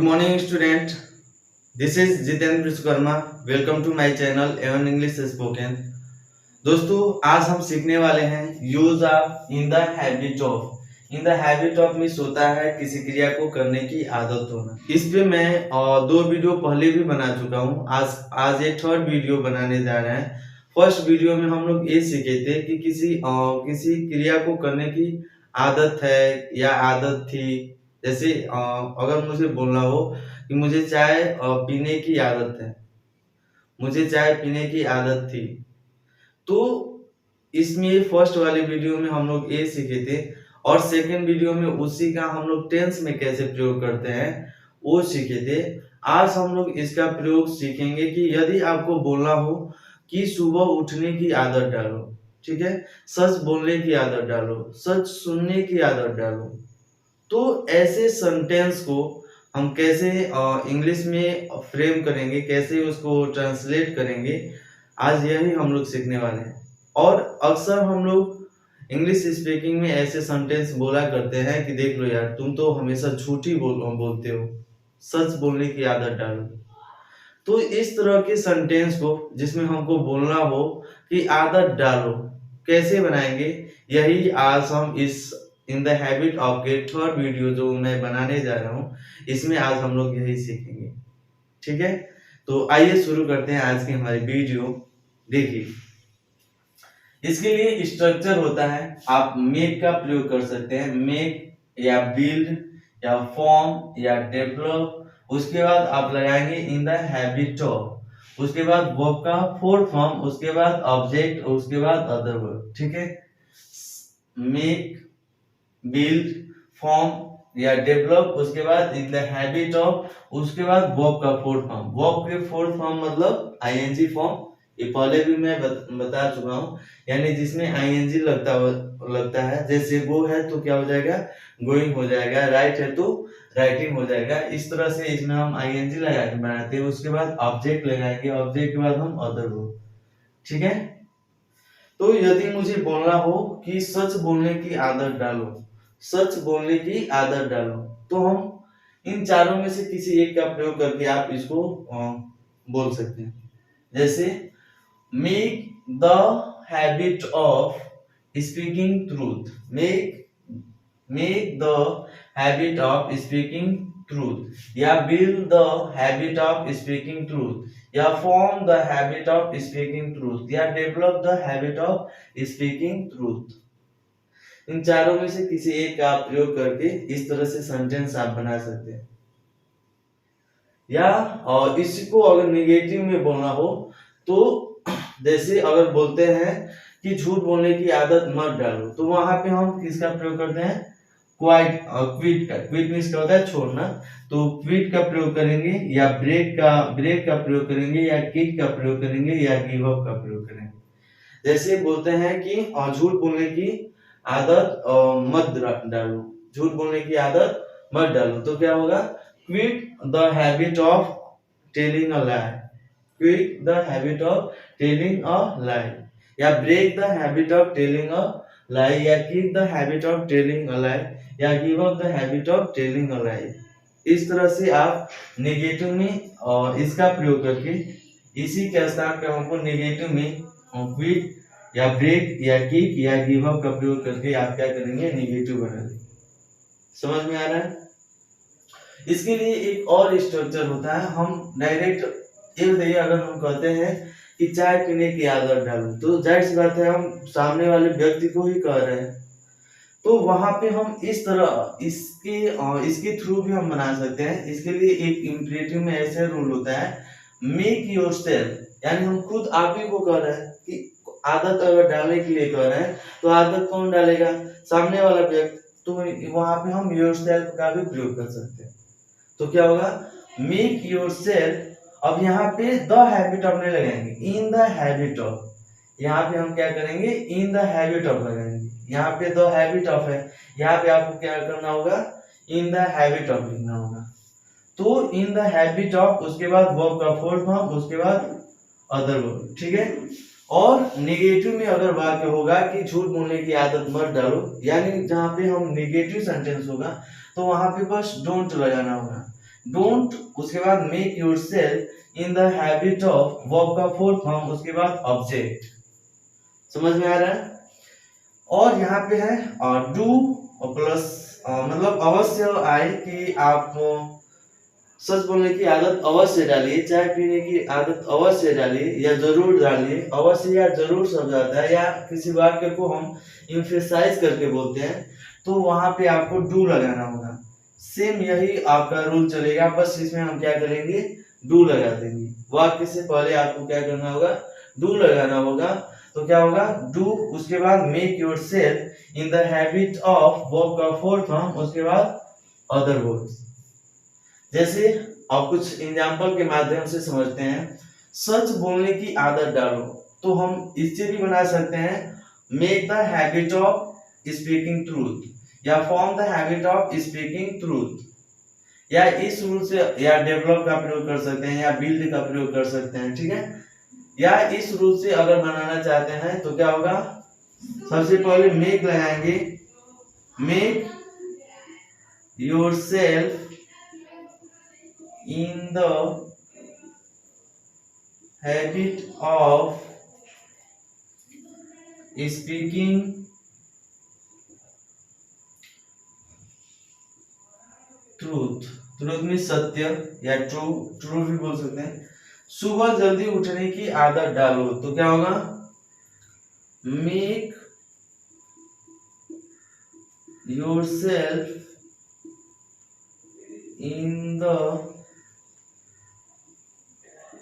morning, student. This is Jitendra Viश्वकर्मा. Welcome to my channel A1 English Spoken. दोस्तों, आज हम सीखने वाले हैं use of in the habit of. In the habit of means होता है किसी क्रिया को करने की आदत होना। इस पे मैं दो वीडियो पहले भी बना चुका हूँ। आज ये थर्ड वीडियो बनाने जा रहे हैं। फर्स्ट वीडियो में हम लोग ये सीखे थे कि किसी क्रिया को करने की आदत है या आदत थी। जैसे अगर मुझे बोलना हो कि मुझे चाय पीने की आदत है, मुझे चाय पीने की आदत थी, तो इसमें फर्स्ट वाले वीडियो में हम लोग ये सीखे थे और सेकंड वीडियो में उसी का हम लोग टेंस में कैसे प्रयोग करते हैं वो सीखे थे। आज हम लोग इसका प्रयोग सीखेंगे कि यदि आपको बोलना हो कि सुबह उठने की आदत डालो, ठीक है, सच बोलने की आदत डालो, सच सुनने की आदत डालो, तो ऐसे सेंटेंस को हम कैसे इंग्लिश में फ्रेम करेंगे, कैसे उसको ट्रांसलेट करेंगे, आज यही हम लोग सीखने वाले हैं। और अक्सर हम लोग इंग्लिश स्पीकिंग में ऐसे सेंटेंस बोला करते हैं कि देख लो यार, तुम तो हमेशा झूठ ही बोलते हो, सच बोलने की आदत डालो। तो इस तरह के सेंटेंस को जिसमें हमको बोलना हो कि आदत डालो, कैसे बनाएंगे, यही आज हम इस इन द हैबिट ऑफ के थर्ड वीडियो जो मैं बनाने जा रहा हूँ, इसमें आज हम लोग यही सीखेंगे। ठीक है, तो आइए शुरू करते हैं आज की हमारी वीडियो। देखिए, इसके लिए स्ट्रक्चर होता है, आप मेक का प्रयोग कर सकते हैं, मेक या बिल्ड या फॉर्म या डेवलप। उसके बाद आप लगाएंगे इन द हैबिट ऑफ, उसके बाद वर्ब का फोर्थ फॉर्म, उसके बाद ऑब्जेक्ट, उसके बाद अदर वर्ब। ठीक है, मेक, बिल्ड, फॉर्म या डेवलप, उसके बाद इन द हैबिट ऑफ, उसके बाद वर्ब का फोर्थ फॉर्म। वर्ब के फोर्थ फॉर्म मतलब आईएनजी फॉर्म, ये पहले भी मैं बता चुका हूँ, यानी जिसमें आईएनजी लगता है। जैसे गो है तो क्या हो जाएगा, गोइंग हो जाएगा, राइट है तो राइटिंग हो जाएगा। इस तरह से इसमें हम आईएनजी लगा के बनाते हैं। उसके बाद ऑब्जेक्ट लगाएंगे, ऑब्जेक्ट के बाद हम अदर वर्ब। ठीक है, तो यदि मुझे बोलना हो कि सच बोलने की आदत डालो, सच बोलने की आदत डालो, तो हम इन चारों में से किसी एक का प्रयोग करके आप इसको बोल सकते हैं। जैसे make the habit of speaking truth, make the habit of speaking truth, या build the habit of speaking truth, या form the habit of speaking truth, या develop the habit of speaking truth. इन चारों में से किसी एक का प्रयोग करके इस तरह से सेंटेंस आप बना सकते हैं। या और इसको अगर निगेटिव में बोलना हो तो जैसे अगर बोलते हैं कि झूठ बोलने की आदत मत डालो, तो वहां पे हम किसका प्रयोग करते हैं, क्विट का। क्विट मीन्स क्या होता है, छोड़ना, तो क्विट का प्रयोग करेंगे, या ब्रेक का प्रयोग करेंगे, या किक का प्रयोग करेंगे, या गिव अप का प्रयोग करेंगे। जैसे बोलते हैं कि झूठ बोलने की आदत मत डालो, झूठ बोलने की आदत मत डालो, तो क्या होगा, quit the habit of telling a lie, quit the habit of telling a lie, या break the habit of telling a lie, या kick the habit of telling a lie, या give up the habit of telling a lie. इस तरह से आप negative में इसका प्रयोग करके इसी के स्थान पे हमको नेगेटिव में क्विट या ब्रेक या किक या गिव अप का प्रयोग करके आप क्या करेंगे, नेगेटिव बना देंगे। समझ में आ रहा है? इसके लिए एक और स्ट्रक्चर होता है, हम डायरेक्ट ये बताइए, अगर हम कहते हैं कि चाय पीने की आदत डालो, तो जाहिर सी बात है हम सामने वाले व्यक्ति को ही कह रहे हैं, तो वहां पे हम इस तरह इसके थ्रू भी हम बना सकते हैं। इसके लिए एक इंपरेटिव में ऐसा रूल होता है, मेक योरसेल्फ, यानी हम खुद आप ही को कह रहे हैं कि आदत अगर डालने के लिए कह रहे हैं, तो आदत कौन डालेगा, सामने वाला व्यक्ति, तो वहां पे हम योरसेल्फ का भी प्रयोग कर सकते हैं। तो क्या होगा, मेक योरसेल्फ, अब यहाँ पे द हैबिट ऑफ नहीं लगाएंगे, इन द हैबिट ऑफ, यहाँ पे हम क्या करेंगे, इन द हैबिट ऑफ लगाएंगे। यहाँ पे द हैबिट ऑफ है, यहाँ पे आपको क्या करना होगा, इन द हैबिट ऑफ लिखना होगा। तो इन द हैबिट ऑफ, उसके बाद वर्ब का फोर्थ फॉर्म, उसके बाद अदर वर्ब। ठीक है, और नेगेटिव में अगर वाक्य होगा कि झूठ बोलने की आदत मत डालो, यानी जहाँ पे हम नेगेटिव सेंटेंस होगा तो वहां पे बस डोंट लगाना होगा। डोंट उसके बाद make yourself in the habit of, verb का फोर्थ फॉर्म उसके बाद ऑब्जेक्ट। समझ में आ रहा है? और यहाँ पे है डू और प्लस मतलब अवश्य आए कि आप सच बोलने की आदत अवश्य डालिए, चाय पीने की आदत अवश्य डालिए या जरूर डालिए। अवश्य या जरूर शब्द आता है या किसी वाक्य को हम इम्फेसाइज करके बोलते हैं तो वहां पे आपको डू लगाना होगा। सेम यही आपका रूल चलेगा, बस इसमें हम क्या करेंगे, डू लगा देंगे। वाक्य से पहले आपको क्या करना होगा, डू लगाना होगा। तो क्या होगा, डू उसके बाद make yourself in the habit of, verb का फोर्थ फॉर्म उसके बाद अदर वर्ड्स। जैसे आप कुछ एग्जाम्पल के माध्यम से समझते हैं। सच बोलने की आदत डालो, तो हम इससे भी बना सकते हैं make the habit of speaking truth, या form the habit of speaking truth, या इस रूल से या डेवलप का प्रयोग कर सकते हैं या बिल्ड का प्रयोग कर सकते हैं। ठीक है, या इस रूल से अगर बनाना चाहते हैं तो क्या होगा, सबसे पहले मेक लगाएंगे, make yourself in the habit of speaking truth, truth में सत्य या ट्रू, ट्रू भी बोल सकते हैं। सुबह जल्दी उठने की आदत डालो, तो क्या होगा, make yourself in the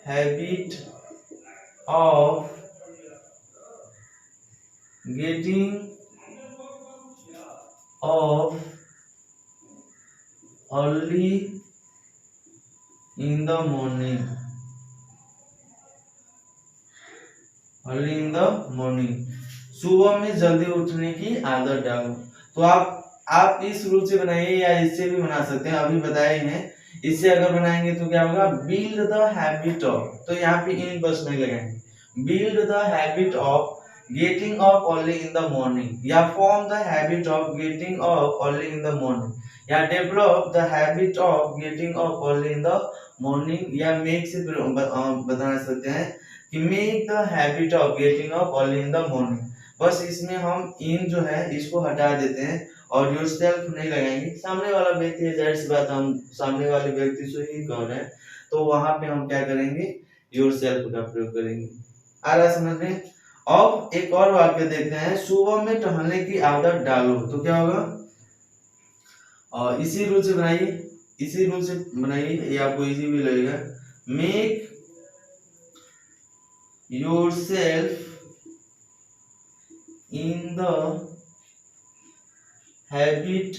habit of getting up early in the morning, early in the morning, सुबह में जल्दी उठने की आदत डालो। तो आप इस रूल से बनाइए या इससे भी बना सकते हैं, अभी बताए हैं। इससे अगर बनाएंगे तो क्या होगा, बिल्ड द हैबिट ऑफ, तो यहाँ पे इन बस नहीं लगाएंगे, build the habit of getting up early in the morning, या form the habit of getting up early in the morning, या develop the habit of getting up early in the morning, या make से बता सकते हैं कि make the habit of getting up early in the morning. बस इसमें हम इन जो है इसको हटा देते हैं और योरसेल्फ नहीं लगाएंगे। सामने वाला व्यक्ति है, जाहिर सी बात हम सामने वाले व्यक्ति से ही कह रहे हैं, तो वहां पे हम क्या करेंगे, योरसेल्फ का प्रयोग करेंगे। आ रहा समझ में? अब एक और वाक्य देखते हैं, सुबह में टहलने की आदत डालो, तो क्या होगा, और इसी रूल से बनाइए, इसी रूल से बनाइए, ये आपको इजी भी लगेगा। Make yourself in the habit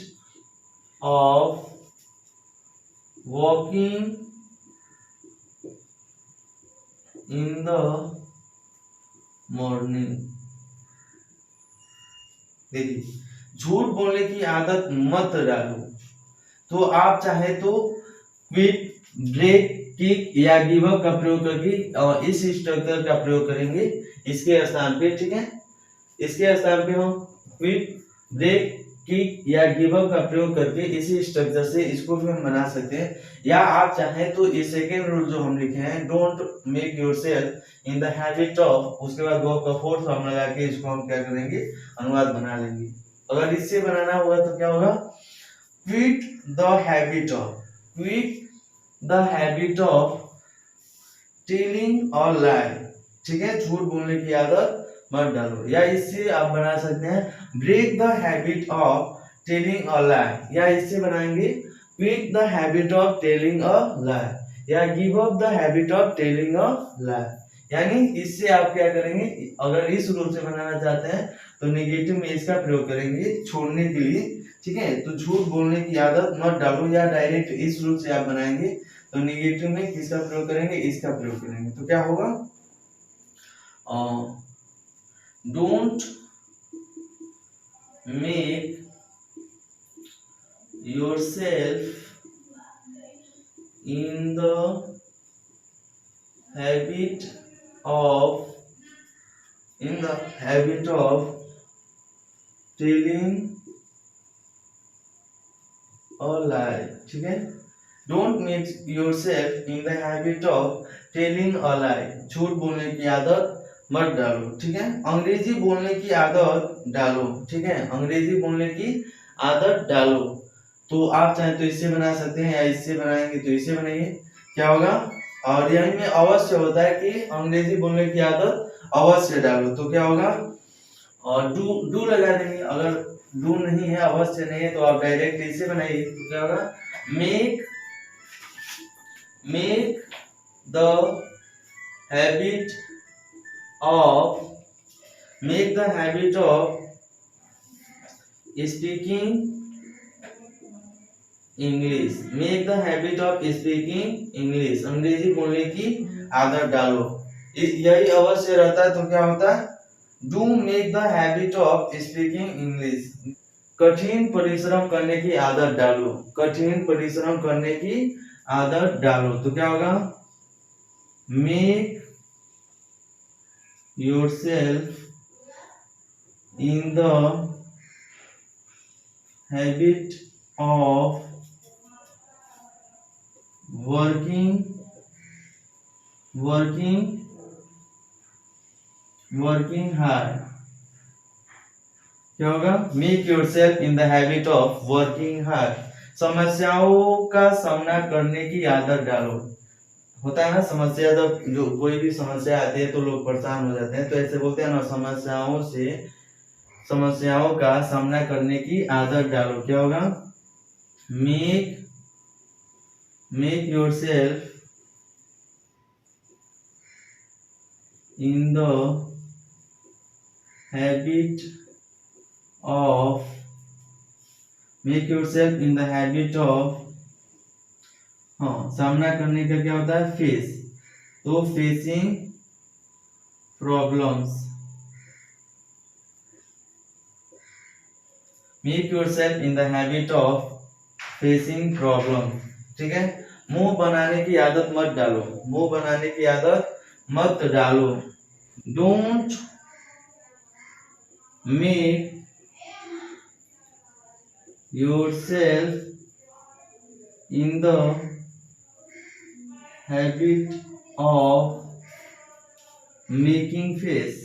of walking in the morning। देखिए, झूठ बोलने की आदत मत डालो, तो आप चाहे तो क्विट, ब्रेक, किक या गिव अप का प्रयोग करके इस स्ट्रक्चर का प्रयोग करेंगे इसके स्थान पे। ठीक है, इसके स्थान पे हम क्विट, ब्रेक, किक या गिव अप का प्रयोग करके इसी स्ट्रक्चर से इसको भी हम बना सकते हैं। या आप चाहें तो ये सेकेंड रूल जो हम लिखे हैं, don't make yourself in the habit of, उसके बाद वर्ब का फोर्थ फॉर्म लगा के इसको हम क्या करेंगे, अनुवाद बना लेंगे। अगर इससे बनाना होगा तो क्या होगा, quit the habit of, quit the habit of telling और लाई। ठीक है, झूठ बोलने की आदत मत डालो। या इससे आप बना सकते हैं break the habit of telling a lie, या इससे बनाएंगे quit the habit of telling a lie, या give up the habit of telling a lie. यानी इससे आप क्या करेंगे, अगर इस रूल से बनाना चाहते हैं तो नेगेटिव में इसका प्रयोग करेंगे छोड़ने के लिए। ठीक है, तो झूठ बोलने की आदत मत डालो, या डायरेक्ट इस रूल से आप बनाएंगे तो नेगेटिव में किसका प्रयोग करेंगे, इसका प्रयोग करेंगे। तो क्या होगा, don't make yourself in the habit of telling a lie। ठीक है, don't make yourself in the habit of telling a lie, झूठ बोलने की आदत मत डालो, ठीक है। अंग्रेजी बोलने की आदत डालो, ठीक है, अंग्रेजी बोलने की आदत डालो। तो आप चाहे तो इससे बना सकते हैं या इससे बनाएंगे तो इससे बनाइए, क्या होगा। और यही में अवश्य होता है कि अंग्रेजी बोलने की आदत अवश्य डालो, तो क्या होगा, और डू लगा देंगे। अगर डू नहीं है, अवश्य नहीं है, तो आप डायरेक्ट इससे बनाइए, तो क्या होगा, make make the habit of make the habit of speaking English, make the habit of speaking English, अंग्रेजी बोलने की आदत डालो। यही अवश्य रहता है, तो क्या होता है, do make the habit of speaking English, कठिन परिश्रम करने की आदत डालो, कठिन परिश्रम करने की आदत डालो, तो क्या होगा, make yourself in the habit of working hard, क्या होगा, make yourself in the habit of working hard, समस्याओं का सामना करने की आदत डालो। होता है ना समस्या, जब जो कोई भी समस्या आती है तो लोग परेशान हो जाते हैं, तो ऐसे बोलते हैं ना, समस्याओं का सामना करने की आदत डालो, क्या होगा, make yourself in the habit of make yourself in the habit of, हाँ, सामना करने का क्या होता है, फेस, तो facing problems, make yourself in the habit of facing problem, ठीक है। मुंह बनाने की आदत मत डालो, मुंह बनाने की आदत मत डालो, don't make yourself in the habit of making face,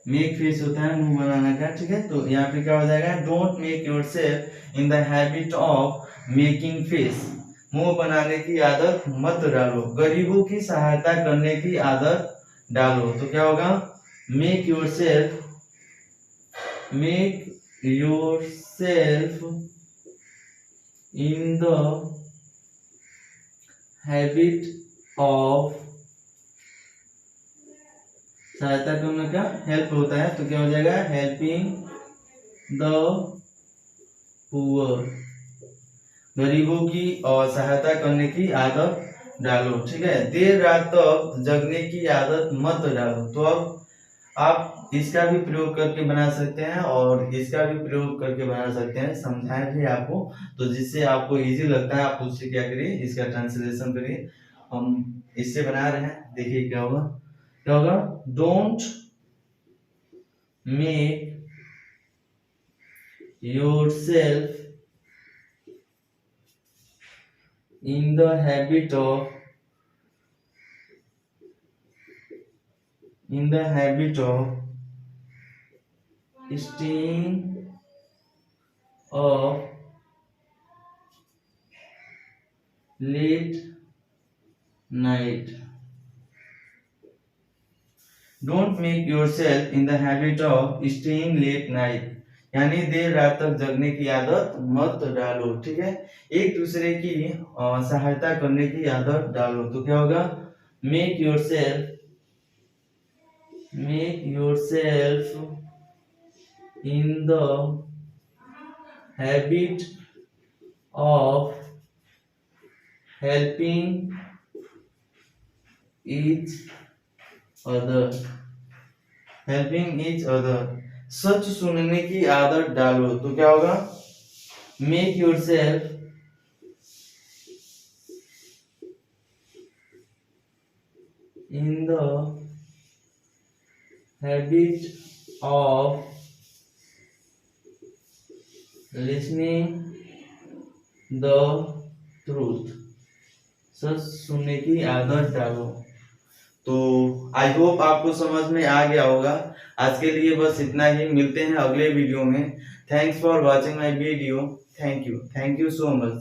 make face होता है मुंह बनाने का, ठीक है। तो यहाँ पे क्या हो जाएगा, don't make yourself in the habit of making face, मुंह बनाने की आदत मत डालो, गरीबों की सहायता करने की आदत डालो, तो क्या होगा, make yourself in the habit of, सहायता करने का हेल्प होता है, तो क्या हो जाएगा, हेल्पिंग द पुअर, गरीबों की और सहायता करने की आदत डालो, ठीक है। देर रात तक जगने की आदत मत डालो, तो अब आप इसका भी प्रयोग करके बना सकते हैं और इसका भी प्रयोग करके बना सकते हैं, समझाए थे आपको, तो जिससे आपको इजी लगता है आप उससे क्या करिए, इसका ट्रांसलेशन करिए। हम इससे बना रहे हैं, देखिए क्या होगा, don't make yourself in the habit of staying up late night, don't make yourself in the habit of staying late night, यानी देर रात तक जगने की आदत मत डालो, ठीक है। एक दूसरे की सहायता करने की आदत डालो, तो क्या होगा, make yourself in the habit of helping each other, सच सुनने की आदत डालो, तो क्या होगा, make yourself in the habit of listening the truth, सच सुनने की आदत डालो। तो आई होप आपको समझ में आ गया होगा। आज के लिए बस इतना ही, मिलते हैं अगले वीडियो में। Thanks for watching my video. Thank you so much.